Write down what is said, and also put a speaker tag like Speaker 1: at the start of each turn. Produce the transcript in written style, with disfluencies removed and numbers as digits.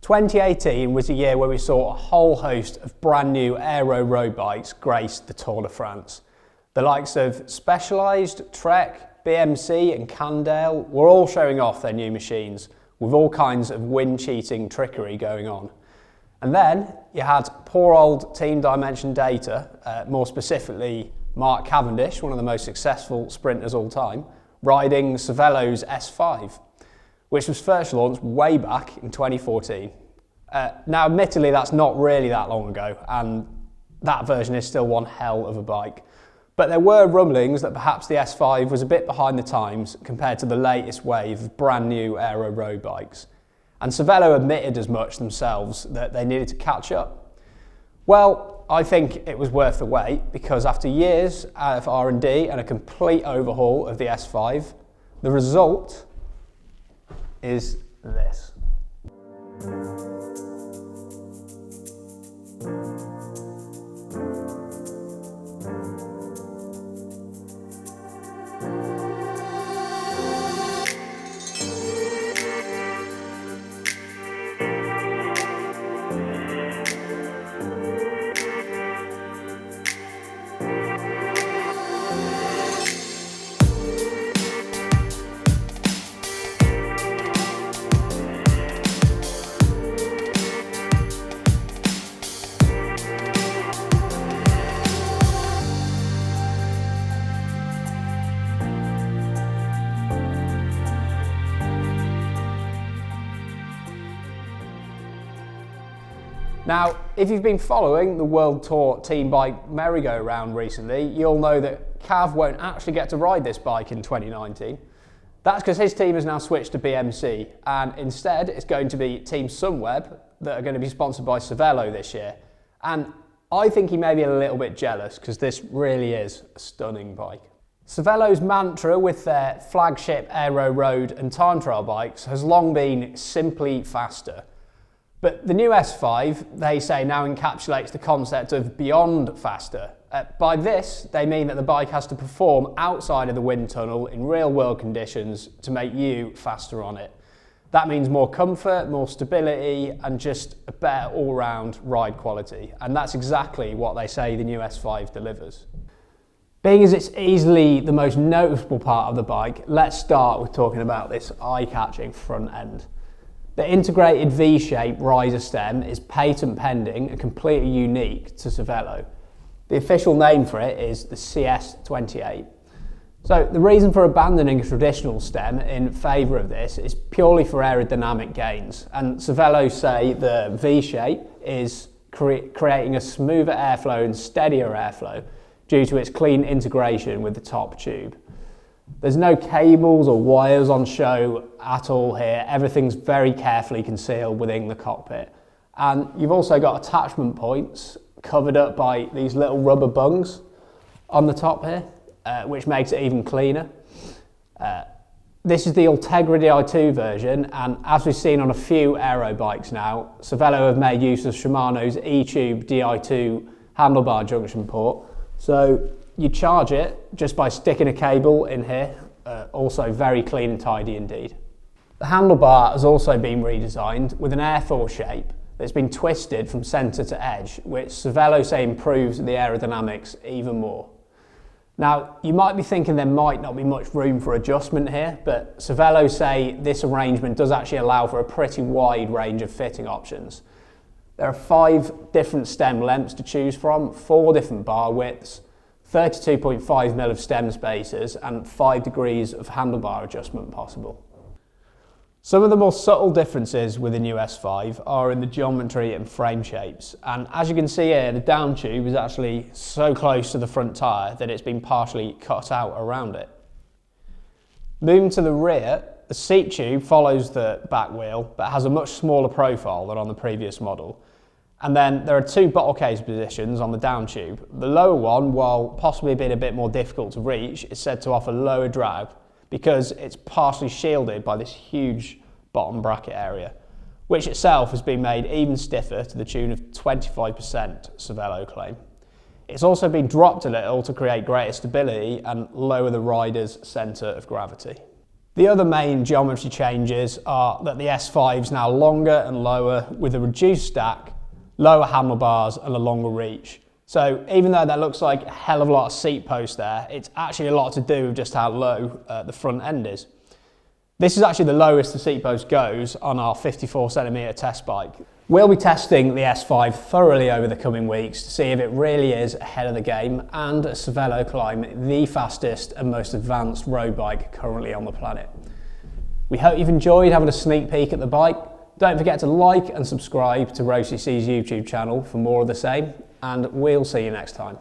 Speaker 1: 2018 was a year where we saw a whole host of brand new aero road bikes grace the Tour de France. The likes of Specialized, Trek, BMC and Cannondale were all showing off their new machines with all kinds of wind cheating trickery going on. And then you had poor old Team Dimension Data, more specifically Mark Cavendish, one of the most successful sprinters all time, riding Cervelo's S5, which was first launched way back in 2014. Now, admittedly, that's not really that long ago, and that version is still one hell of a bike. But there were rumblings that perhaps the S5 was a bit behind the times compared to the latest wave of brand new aero road bikes. And Cervelo admitted as much themselves that they needed to catch up. Well, I think it was worth the wait, because after years of R&D and a complete overhaul of the S5, the result is this. Now, if you've been following the World Tour team bike merry-go-round recently, you'll know that Cav won't actually get to ride this bike in 2019. That's because his team has now switched to BMC, and instead it's going to be Team Sunweb that are going to be sponsored by Cervelo this year. And I think he may be a little bit jealous, because this really is a stunning bike. Cervelo's mantra with their flagship aero road and time trial bikes has long been simply faster. But the new S5, they say, now encapsulates the concept of beyond faster. By this, they mean that the bike has to perform outside of the wind tunnel in real-world conditions to make you faster on it. That means more comfort, more stability, and just a better all-round ride quality. And that's exactly what they say the new S5 delivers. Being as it's easily the most noticeable part of the bike, let's start with talking about this eye-catching front end. The integrated V-shape riser stem is patent pending and completely unique to Cervelo. The official name for it is the CS28. So the reason for abandoning a traditional stem in favour of this is purely for aerodynamic gains, and Cervelo say the V-shape is creating a smoother airflow and steadier airflow due to its clean integration with the top tube. There's no cables or wires on show at all here. Everything's very carefully concealed within the cockpit. And you've also got attachment points covered up by these little rubber bungs on the top here, which makes it even cleaner. This is the Ultegra Di2 version, and as we've seen on a few aero bikes now, Cervelo have made use of Shimano's E-Tube Di2 handlebar junction port. So you charge it just by sticking a cable in here, also very clean and tidy indeed. The handlebar has also been redesigned with an airfoil shape that's been twisted from centre to edge, which Cervelo say improves the aerodynamics even more. Now, you might be thinking there might not be much room for adjustment here, but Cervelo say this arrangement does actually allow for a pretty wide range of fitting options. There are 5 different stem lengths to choose from, 4 different bar widths, 32.5mm of stem spacers, and 5 degrees of handlebar adjustment possible. Some of the more subtle differences with the new S5 are in the geometry and frame shapes, and as you can see here, the down tube is actually so close to the front tyre that it's been partially cut out around it. Moving to the rear, the seat tube follows the back wheel but has a much smaller profile than on the previous model. And then there are 2 bottle case positions on the down tube. The lower one, while possibly being a bit more difficult to reach, is said to offer lower drag because it's partially shielded by this huge bottom bracket area, which itself has been made even stiffer to the tune of 25%, Cervelo claim. It's also been dropped a little to create greater stability and lower the rider's centre of gravity. The other main geometry changes are that the S5 is now longer and lower with a reduced stack, lower handlebars and a longer reach. So even though that looks like a hell of a lot of seat post there, it's actually a lot to do with just how low the front end is. This is actually the lowest the seat post goes on our 54cm test bike. We'll be testing the S5 thoroughly over the coming weeks to see if it really is ahead of the game and Cervelo climb the fastest and most advanced road bike currently on the planet. We hope you've enjoyed having a sneak peek at the bike. Don't forget to like and subscribe to road.cc's YouTube channel for more of the same, and we'll see you next time.